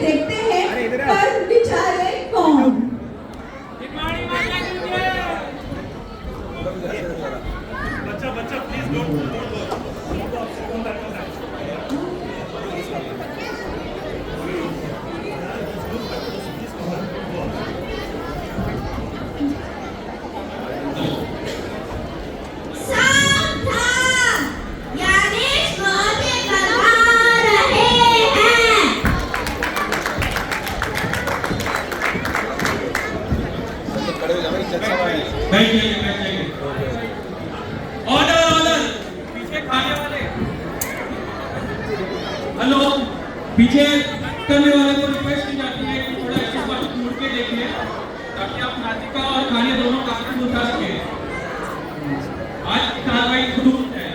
देखते हैं कर्म बिचारे कौन। बच्चा बच्चा प्लीज डोंट ऑर्डर ऑर्डर पीछे खाने वाले हेलो पीछे करने वाले को रिक्वेस्ट की जाती है कि थोड़ा इस बात मुड़ के देखिए ताकि आप नातिका और खाने दोनों का आनंद उठा सके। आज की कार्रवाई शुरू है।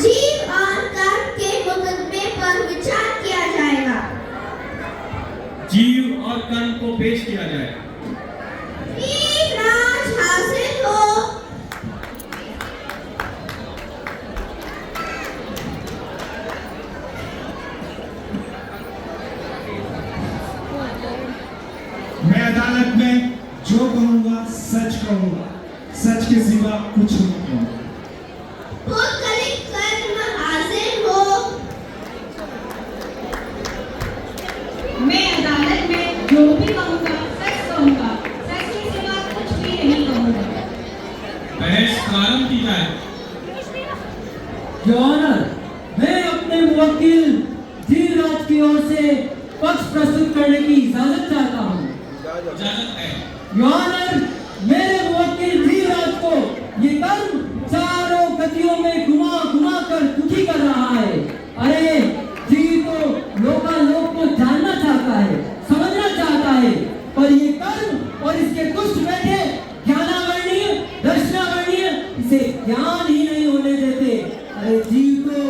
जीव और कर्म के मुकदमे पर विचार किया जाएगा। जीव और कर्म को पेश किया जाएगा। राज हासिल हो। मैं अदालत में जो कहूंगा सच कहूंगा, सच के सिवा कुछ नहीं कहूंगा। मैं अदालत में जो भी कहूँगा सच कहूँगा, सच के सिवा कुछ भी नहीं कहूँगा। बहस प्रारंभ की जाए। योर ऑनर, मैं अपने वकील धीरराज की ओर से पक्ष प्रस्तुत करने की इजाजत चाहता हूँ। इजाजत है। योर ऑनर, मेरे वकील धीरराज को ये कर्म चारों गतियों में घुमा घुमा कर दुखी कर रहा है। अरे जी तो लोकालोक को जानना चाहता है, समझना चाहता है, पर ये कर्म और इसके दुष्ट बेटे ज्ञानावर्णीय दर्शनावर्णीय इसे ज्ञान ही नहीं होने देते। अरे जीव तो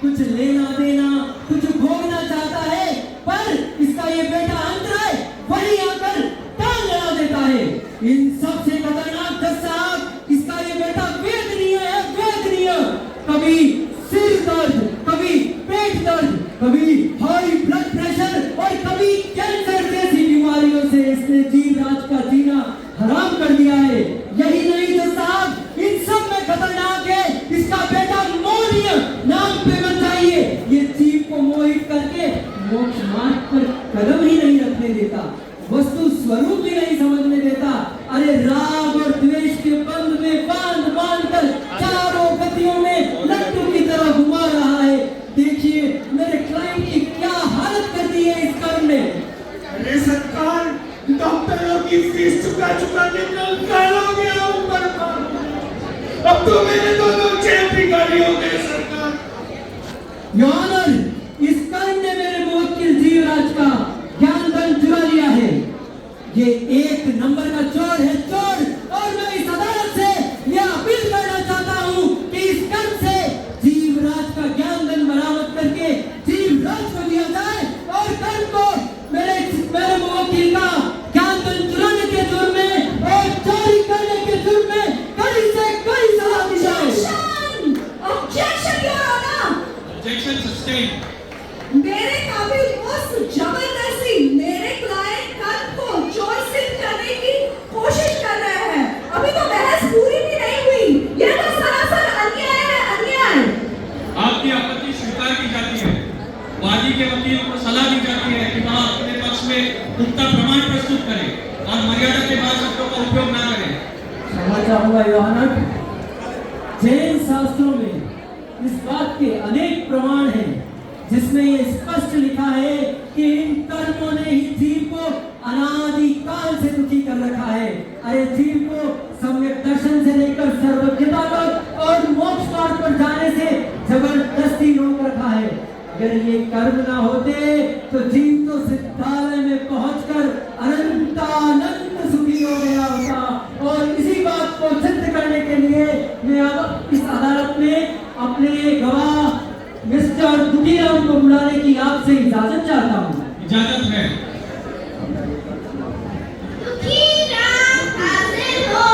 कुछ लेना देना कुछ भोगना चाहता है, पर इसका ये बेटा अंतराय वही आकर टांग लड़ा देता है। इन सबसे खतरनाक जज साहब, इसका ये बेटा वेदनीय है, वेदनीय। कभी सिर दर्द, कभी पेट दर्द, कभी हाई ब्लड प्रेशर और कभी कैंसर जैसी बीमारियों से इसने धीरराज का जीना हराम कर दिया है। यही नहीं जज साहब, इन सब में खतरनाक है इसका बेटा मोहनीय नाम पे मत जाइए। ये जीव को मोहित करके मोक्ष मार्ग पर कदम ही नहीं रखने देता, वस्तु स्वरूप भी नहीं समझने देता। अरे राग और द्वेष के बंध में बांध बांध कर चारों गतियों में लट्टू की तरह घुमा रहा है। देखिए मेरे क्लाइंट की क्या हालत कर दी है इस कर्म ने। अरे सरकार, डॉक्टरों की फीस चुका चुका के कंकाल हो गया ऊपर का। अब तो मेरे दोनों जेल भी खाली हो गए सरकार। योर ऑनर, इस कर्म ने मेरे मुवक्किल धीरराज का ज्ञान धन चुरा लिया है। ये एक नंबर का चोर है, चोर। और मैं इस अदालत से यह अपील करना चाहता हूँ कि इस कर्म से जीवराज का ज्ञान धन बरामद करके जीवराज को दिया जाए और कर्म को मेरे मुवक्किल का ज्ञान धन चुराने के जुर्म में और चोरी करने के जुर्म में कड़ी से कड़ी सजा दी जाए। Objection your honour. Objection sustain. मेरे काबिल उस जबरदस्ती मेरे क्लाइंट कर्म को चोर सिद्ध करने की कोशिश कर रहे हैं। अभी तो बहस पूरी भी नहीं हुई। यह तो सरासर अन्याय है, अन्याय। आपकी आपत्ति स्वीकार की जाती है। वादी के वकील को सलाह दी जाती है कि वह अपने पक्ष में पुख्ता प्रमाण प्रस्तुत करें और मर्यादा के बाद शब्दों का उपयोग न करें। क्षमा चाहूंगा योर ऑनर, जैन शास्त्रों में इस बात के अनेक प्रमाण हैं जिसमें ये स्पष्ट लिखा है कि इन कर्मों ने ही जीव को अनादि काल से दुखी कर रखा है। अरे जीव को सम्यक दर्शन से लेकर सर्वज्ञता तक और मोक्ष मार्ग पर जाने से जबरदस्ती रोक रखा है। अगर ये कर्म ना होते तो जीव तो सिद्धालय में पहुंचकर अनंतानंद सुखी हो गया होता। और इसी बात को सिद्ध करने के लिए मैं अब इस अदालत में अपने गवाह मिस्टर दुखीराम को बुलाने की आपसे इजाजत चाहता हूँ। इजाजत है। दुखीराम हाजिर हो।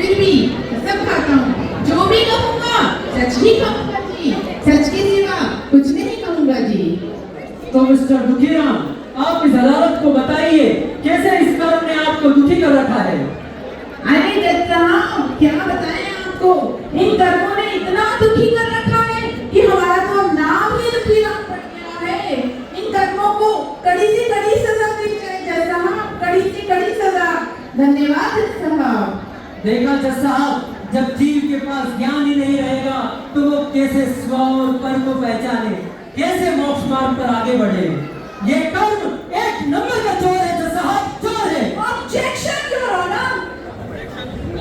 फिर भी कसम खाता हूँ जो भी कहूँगा सच ही कहूँगा जी, सच के सिवा कुछ नहीं कहूँगा जी। तो मिस्टर दुखीराम, आप इस अदालत को बताइए कैसे इस कर्म ने आपको दुखी कर रखा है। अरे जज साहब, क्या बताएं आपको, इन कर्मों ने इतना दुखी कर रखा है कि हमारा तो नाम ही दुखीराम पड़ गया है। इन कर्मों को कड़ी से कड़ी सजा दी जाए जज साहब, कड़ी से कड़ी सजा। धन्यवाद जज साहब। देखा जज साहब, जब जीव के पास ज्ञान ही नहीं रहेगा तो वो कैसे स्व और पर को पहचाने, कैसे मोक्ष मार्ग पर आगे बढ़े। ये कर्म एक नंबर का चोर है जज साहब, चोर है। Objection your honour.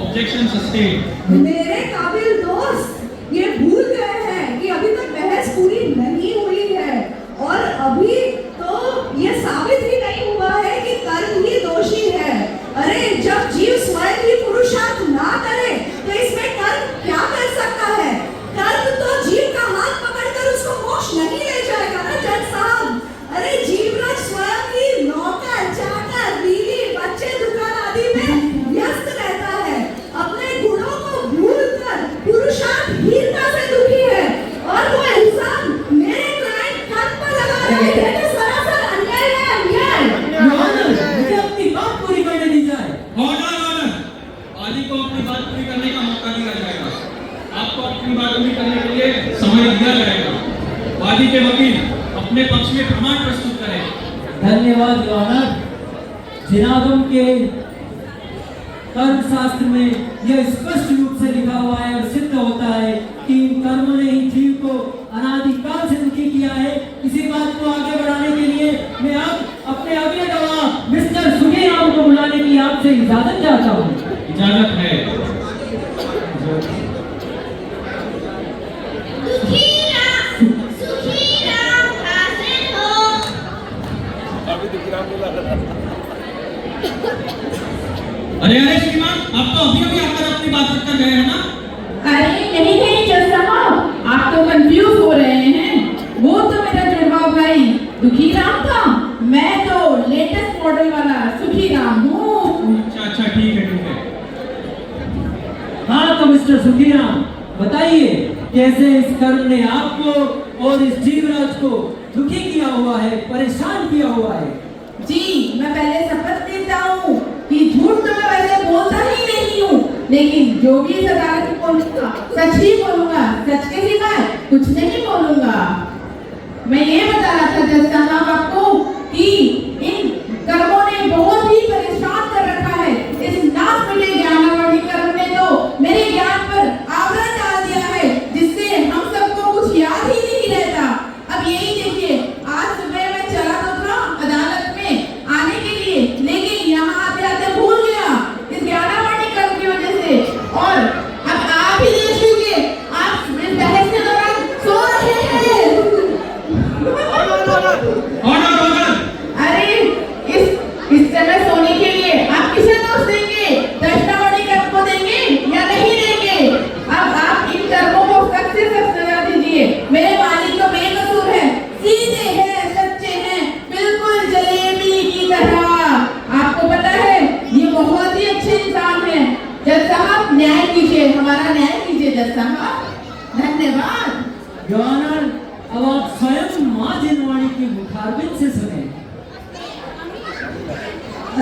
Objection sustain. मेरे काबिल दोस्त ये भूल गए हैं कि अभी तक बहस पूरी नहीं हुई है और अभी तो ये साबित ही नहीं हुआ है कि कर्म ही दोषी है। अरे जब जीव स्वयं ही पुरुषार्थ ना करे तो इसमें कर्म क्या कर सकता है? कर्म तो जीव का हाथ पकड़कर उसको मोक्ष नहीं ले जाएगा ना जज साहब। अरे जीवराज स्वयं ही नौकर, चाकर, बीवी, बच्चे, दुकान आदि में व्यस्त रहता है। अपने गुणों को भूलकर पुरुषार्थहीनता से दुखी है और वो इल्जाम मेरे क्लाइंट कर्म पर लगा रहे हैं तो सरासर अन्याय है, अन्याय। योर ऑनर, मुझे अपनी बात पूरी करने दी जाए। Order order. वादी को अपनी बात पूरी करने का मौका दिया जाएगा। आपको अपनी बात पूरी करने के लिए समय दिया जाएगा। वादी के वकील अपने पक्ष में प्रमाण प्रस्तुत करें। धन्यवाद योर ऑनर। जिनागम के कर्म शास्त्र में यह स्पष्ट रूप से लिखा हुआ है और सिद्ध होता है कि इन कर्मों ने ही जीव को अनादिकाल से दुखी किया है। इसी बात को आगे बढ़ाने के लिए मैं अब अपने अगले गवाह मिस्टर सुखीराम को बुलाने की आपसे इजाजत चाहता हूँ। इजाजत है। सुखीराम हाजिर हो। अरे अरे श्रीमान, आप तो अभी अभी आकर अपनी बात रखकर गए हैं ना? अरे नहीं जज साहब, आप तो कंफ्यूज हो रहे हैं। वो तो मेरा जुड़वा भाई दुखीराम था, मैं तो लेटेस्ट मॉडल वाला सुखीराम हूँ। अच्छा ठीक है ठीक है। हाँ तो मिस्टर सुखीराम, बताइए कैसे इस कर्म ने आपको और इस जीवराज को दुखी किया हुआ है, परेशान किया हुआ है। जी, मैं पहले शपथ लेता हूँ कि झूठ तो मैं वैसे बोलता ही नहीं हूँ, लेकिन जो भी इस अदालत में बोलूंगा सच ही बोलूंगा, सच के सिवाय कुछ नहीं बोलूंगा। मैं ये बता रहा था जज साहब आपको कि इन कर्मों ने बहुत ही परेशान कर रखा है। इस नाश मिले ज्ञानावली कर्म ने तो मेरे ज्ञान पर आवरण डाल दिया है, जिससे हम सबको कुछ याद ही नहीं रहता। अब यही देखिए, आज सुबह मैं चला तो था अदालत में आने के लिए, लेकिन यहाँ आते आते भूल गया इस ज्ञानावली कर्म की वजह से। और अब आप ही देख लीजिए, आप इस बहस के दौरान सो रहे हैं। Order order. अरे इस समय सोने के लिए आप किसे दोष देंगे? दर्शनावली कर्म को देंगे या नहीं देंगे? अब आप इन कर्मों को सख्त से सख्त सजा दीजिए। मेरे मालिक तो बेकसूर है, सीधे हैं, सच्चे हैं, बिल्कुल जलेबी की तरह। आपको पता है ये बहुत ही अच्छे इंसान है। जज साहब न्याय कीजिए, हमारा न्याय कीजिए जज साहब। धन्यवाद। योर ऑनर, अब आप स्वयं माँ जिनवाणी की मुखारबिन से सुने।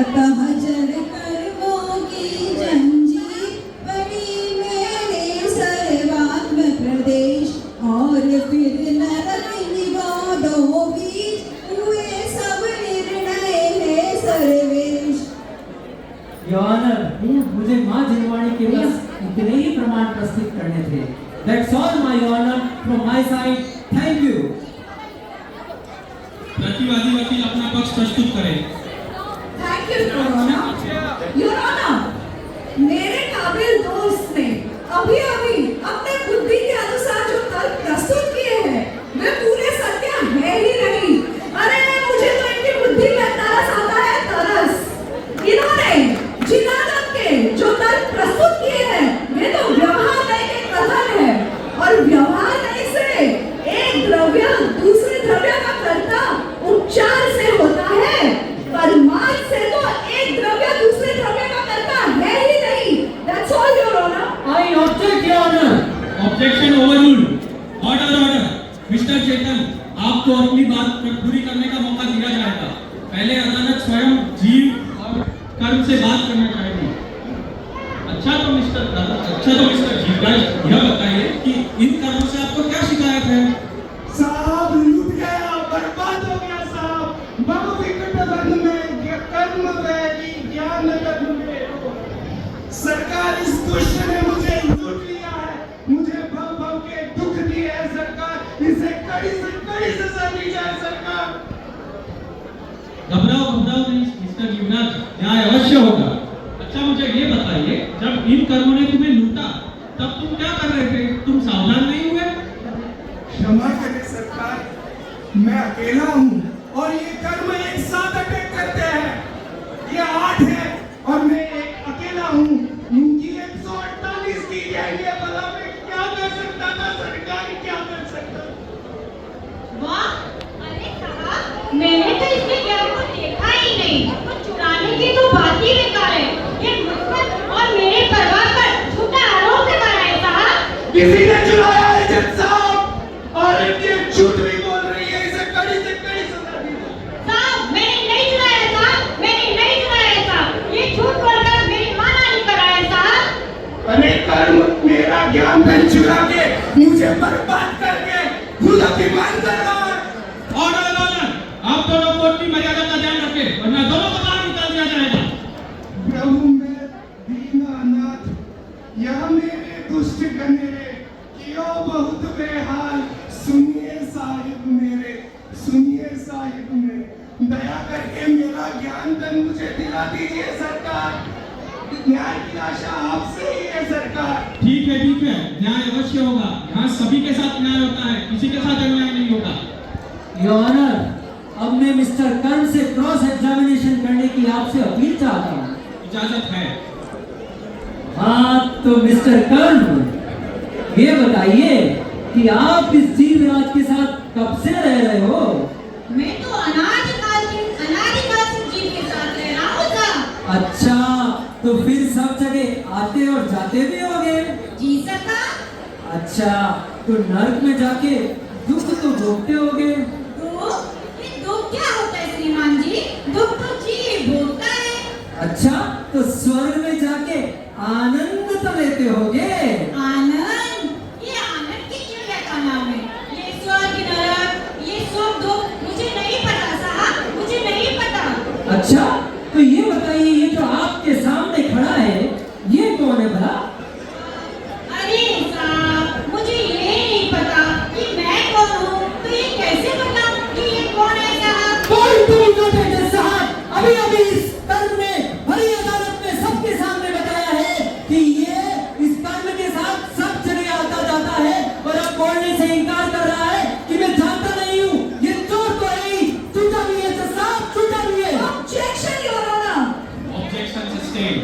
अतः जड़ कर्मों की जंजीर बनी मेरे सर्वात्म प्रदेश और फिर नरक निवादों बीच हुए सब निर्णय है सर्वेश। योर ऑनर, मुझे माँ जिनवाणी के बस इतने ही प्रमाण प्रस्तुत करने थे। That's all my honor from my side. Thank you. प्रतिवादी वकील अपना पक्ष प्रस्तुत करें। Thank you your honour. Your honour, मेरे काबिल दोस्त ने अभी अभी अपने बुद्धि के अनुसार जो तर्क प्रस्तुत किए हैं वे पूरे सत्य है ही नहीं। अरे मुझे तो इनकी बुद्धि में तरस आता है, तरस। इन्होंने जिनागम के जो तर्क प्रस्तुत किए हैं वे तो व्यवहार नय के कथन है, और व्यवहार नय से एक द्रव्य दूसरे द्रव्य का कर्ता उपचार से होता है, परमार्थ से तो एक द्रव्य दूसरे द्रव्य का कर्ता है ही नहीं। That's all your objection overruled. Order order. Mister Chetan, आपको अपनी बात पूरी करने का मौका दिया जाएगा। पहले अदालत स्वयं जीव और कर्म से बात करना चाहेगी। अच्छा तो मिस्टर जीवराज, यह बताइए कि इन कर्मों से आपको क्या शिकायत है? साहब लूट गया, बर्बाद हो गया साहब। बहु विकट वन में कर्म वैरी ज्ञान कर्म में हो। सरकार इस दुष्ट ने मुझे लूट लिया है, मुझे भव भव के दुख दिए है सरकार। इसे कड़ी से कड़ी सजा दी जाए सरकार। घबराओ नहीं मिस्टर जीवराज, न्याय अवश्य होगा। अच्छा मुझे ये बताइए, जब इन कर्मों ने तुम्हें लूटा तब तुम क्या कर रहे थे? तुम सावधान नहीं हुए? क्षमा करें सरकार, मैं अकेला हूँ और ये कर्म एक साथ अटैक करते हैं। ये 8 है और मैं एक अकेला हूँ। इनकी 148 की जाएंगे, भला मैं क्या कर सकता था सरकार, क्या कर सकता? वाह, अरे साहब, मैंने तो इसके ज्ञान को देखा ही नहीं। तो चुराने की तो बात ही बेकार है। ये मुझ पर और मेरे परिवार पर झूठा आरोप लगा रहा है साहब। किसी ने चुराया है जज साहब, और ये झूठ भी बोल रही है। इसे कड़ी से कड़ी सजा दी जाए। साहब, मैंने नहीं चुराया साहब, मैंने नहीं चुराया साहब। ये झूठ बोलकर मेरी मां नानी कराया साहब। अरे कर्म मेरा ज्ञान धन चुरा के मुझे बर्बाद करके खुद अभिमान कर रहा है। Order order. आप दोनों कोर्ट की मर्यादा का ध्यान रखें, वरना दोनों को बाहर निकाल दिया जाएगा। प्रभु मैं दीनानाथ, यह मेरे दुष्ट गनेरे कियो बहुत बेहाल। सुनिए साहिब मेरे, सुनिए साहिब मेरे, दया करके मेरा ज्ञान धन मुझे दिला दीजिए सरकार। न्याय की आशा आपसे ही है सरकार। ठीक है, न्याय अवश्य होगा। यहाँ सभी के साथ न्याय होता है, किसी के साथ अन्याय नहीं होगा। योर ऑनर, अब मैं मिस्टर कर्ण से क्रॉस एग्जामिनेशन करने की आपसे अपील चाहता हूँ। इजाजत है। हाँ तो मिस्टर कर्ण, ये बताइए कि आप इस जीवराज के साथ कब से रह रहे हो? मैं तो अनादिकाल से जीव के साथ रह रहा हूँ साहब। अच्छा, तो फिर सब जगह आते और जाते भी होगे? जी सरकार। अच्छा, तो नर्क में जाके दुख तो भोगते होगे? ये दुख क्या होता है श्रीमान जी? दुख तो जीव भोगता है। अच्छा, तो स्वर्ग में जाके आनंद तो लेते होगे? आनंद? ये आनंद की चिड़िया का नाम है। ये स्वर्ग नरक, ये सुख दुख मुझे नहीं पता साहब, मुझे नहीं पता। अच्छा, तो ये बताइए, ये जो आपके सामने खड़ा है, ये कौन है भला? अरे साहब, मुझे ये नहीं पता कि मैं कौन हूँ, तो ये कैसे बताऊँ कि ये कौन है साहब? कोई तुम नोटे जज साहब, अभी इस कर्म ने बड़ी अदालत में सबके सामने बताया है कि ये इस कर्म के साथ सब जगह आता जाता है, और अब बोलने से इनकार कर रहा है कि मैं जानता नहीं हूँ। ये चोर तो है ही, झूठा भी है जज साहब, झूठा भी है। Objection your honour. Objection sustained.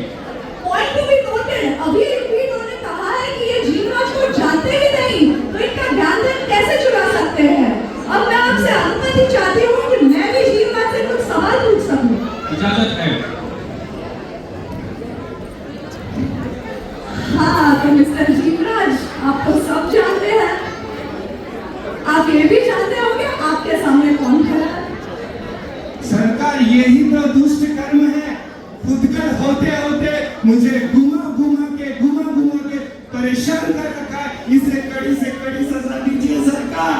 Point to be noted. अभी इन्होंने कहा है कि ये जीवराज को जानते ही नहीं, तो इनका ज्ञान धन कैसे चुरा सकते हैं? अब मैं आपसे अनुमति चाहती हूँ कि मैं भी जीवराज से कुछ सवाल पूछ सकूं। इजाजत है। हाँ तो मिस्टर जीवराज, आप तो सब जानते हैं। आप ये भी जानते होंगे आपके सामने कौन खड़ा है। सरकार यही तो दुष्ट कर्म है। खुदकर होते होते मुझे घुमा घुमा के परेशान कर रखा है। इसे कड़ी से कड़ी सजा दीजिए सरकार।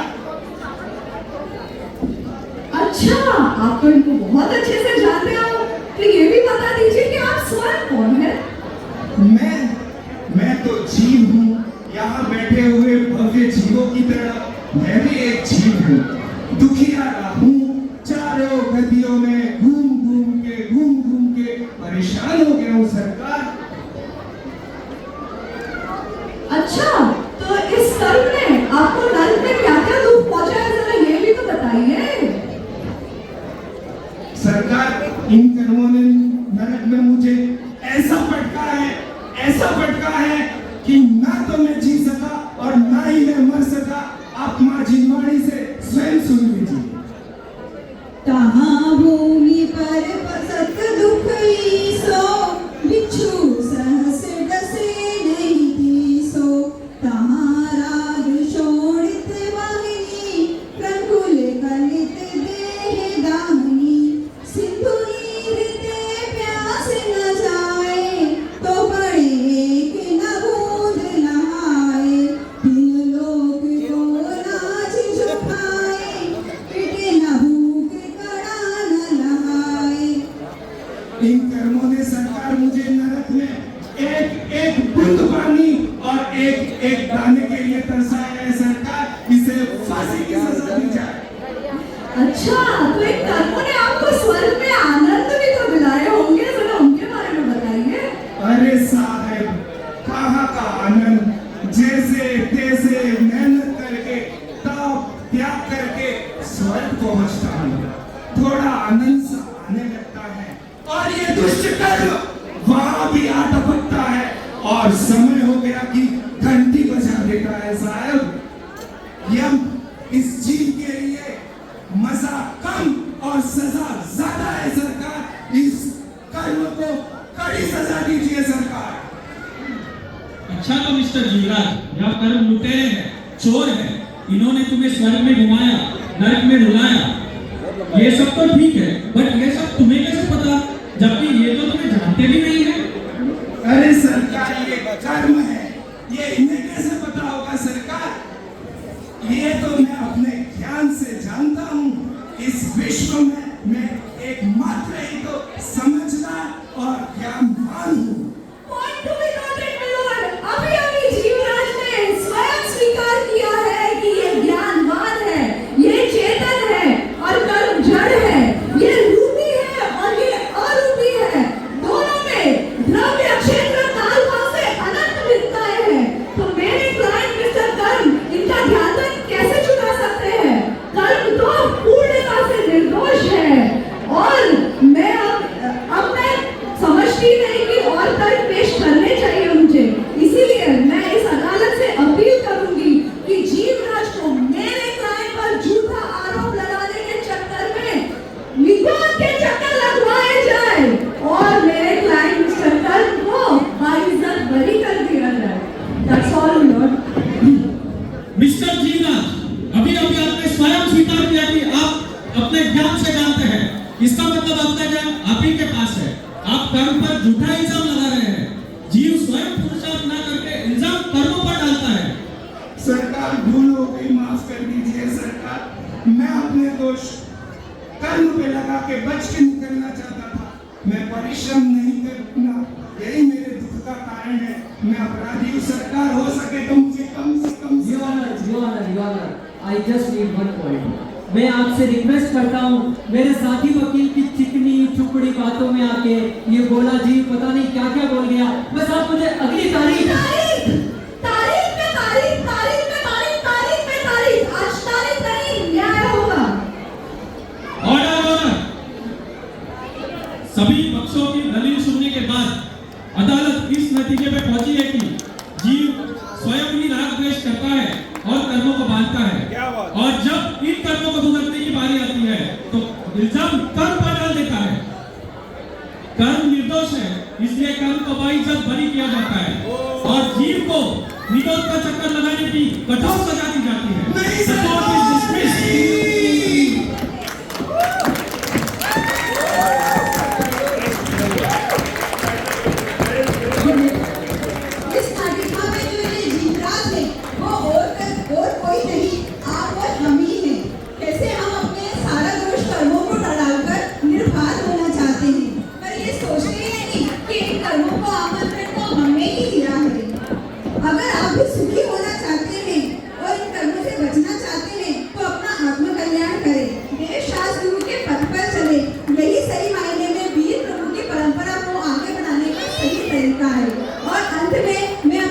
अच्छा, आप तो इनको बहुत अच्छे से जानते हो, तो ये भी बता दीजिए कि आप स्वयं कौन है? मैं तो जीव हूँ, यहाँ बैठे हुए भव्य जीवों की तरह मैं भी एक जीव हूँ। दुखिया हूँ, चारों गतियों में घूम घूम के परेशान हो गया हूँ सरकार। अच्छा, तो इस कर्म ने आपको नरक में क्या क्या दुख पहुंचाया, जरा ये भी तो बताइए। सरकार, इन कर्मों ने नरक में मुझे ऐसा फटका है कि ना तो मैं जी सका और ना ही मैं मर सका। आप माँ जिनवाणी से स्वयं सुन लीजिए। तहाँ भूमि पर पसत दुख ईसो, बिच्छू सहस डसे नहीं तीसो। तहाँ एक बूंद पानी और एक दाने के लिए तरसाया है सरकार, इसे फांसी की सजा दी जाए। अच्छा, तो एक कर्मों ने आपको स्वर्ग में आनंद भी तो दिलाए होंगे, जरा उनके बारे में बताइए। अरे साहब, कहाँ का आनंद, जैसे तैसे मेहनत करके ताप त्याग करके स्वर्ग पहुंचता हूँ, थोड़ा आनंद सा आने लगता है और ये दुष्ट कर्म वहां भी आ टपकता है और समय हो गया कि घंटी बजा देता है। साहब, यम इस जीव के लिए मजा कम और सजा ज्यादा है सरकार, इस कर्म को कड़ी सजा दीजिए सरकार। अच्छा तो मिस्टर जीवराज, यह कर्म लुटेरे हैं, चोर हैं, इन्होंने तुम्हें स्वर्ग में घुमाया, नरक में रुलाया, ये सब तो ठीक है, बट ये सब तुम्हें कैसे पता, जबकि ये तो तुम्हें जानते भी नहीं है। अरे सरकार, ये कर्म है, ये इन्हें कैसे पता होगा सरकार? ये तो मैं अपने ज्ञान से जानता हूँ। इस विश्व में मैं एकमात्र ही तो समझदार और ज्ञानवान हूँ। Point to be noted, my lord. अभी जीवराज ने स्वयं स्वीकार किया है कि ये ज्ञानवान है, ये चेतन है और कर्म जड़ है, ये रूपी है और ये अरूपी है। दोनों में द्रव्य क्षेत्र काल भाव से अनंत भिन्नताएं हैं। तो मेरे क्लाइंट मिस्टर कर्म इनका ध्यान कैसे चुका सकते हैं? कर्म तो पूर्णता से निर्दोष है और अब मैं समझती नहीं कि और तर्क पेश करने चाहिए मुझे। इसीलिए मैं इस अदालत से अपील करूंगी कि जीवराज को मेरे क्लाइंट पर झूठा आरोप लगाने के चक्कर में निगोद के चक्कर लगवाए जाए और मेरे क्लाइंट मिस्टर कर्म को बाइज्जत बरी कर दिया जाए। That's all, Lord. Mister Jivraj, अभी आपने स्वयं स्वीकार किया कि आप अपने ज्ञान से जानते हैं, इसका मतलब आपका ज्ञान आप ही के पास है। आप कर्म पर झूठा इल्जाम लगा रहे हैं। जीव स्वयं पुरुषार्थ न करके इल्जाम कर्मों पर डालता है। सरकार, भूल हो गई, माफ कर दीजिए सरकार। मैं अपने दोष कर्म पे लगा के बच के निकलना चाहता था, मैं परिश्रम नहीं करना, यही मेरे दुख का कारण है। मैं अपराधी हूँ सरकार, हो सके तो मुझे कम से कम Your Honor, I just need one point. मैं आपसे रिक्वेस्ट करता हूँ, मेरे साथी वकील की चिकनी चुपड़ी बातों में आके ये बोला जी पता नहीं क्या क्या बोल गया, बस आप मुझे अगली तारीख आज तारीख नहीं, न्याय होगा। ऑर्डर। सभी पक्षों की दलील सुनने के बाद अदालत इस नतीजे पे पहुंची है कि जीव स्वयं ही राग द्वेष करता है और कर्मों को बांधता है, और जब इन कर्मों को भुगतने की बारी आती है तो इल्जाम कर्म पर डाल देता है। कर्म निर्दोष है, इसलिए कर्म को बाइज्जत बरी किया जाता है और जीव को निगोद का चक्कर लगाने की कठोर सजा दी जाती है। नहीं The court is dismissed. इस तालिका में जो ये जीवराज है वो और कोई नहीं, आप और हम ही हैं। कैसे हम अपने सारा दोष कर्मों को डालकर निर्बाध होना चाहते हैं, पर ये सोचते ही नहीं कि इन कर्मों को आमंत्रण को हमने ही दिया है। अगर आप भी सुखी होना चाहते हैं और इन कर्मों से बचना चाहते हैं तो अपना आत्मकल्याण करें, देश शास्त्र गुरु के पथ पर चले। यही सही मायने में वीर प्रभु की परंपरा को आगे बढ़ाने का सही तरीका है। और अंत में मैं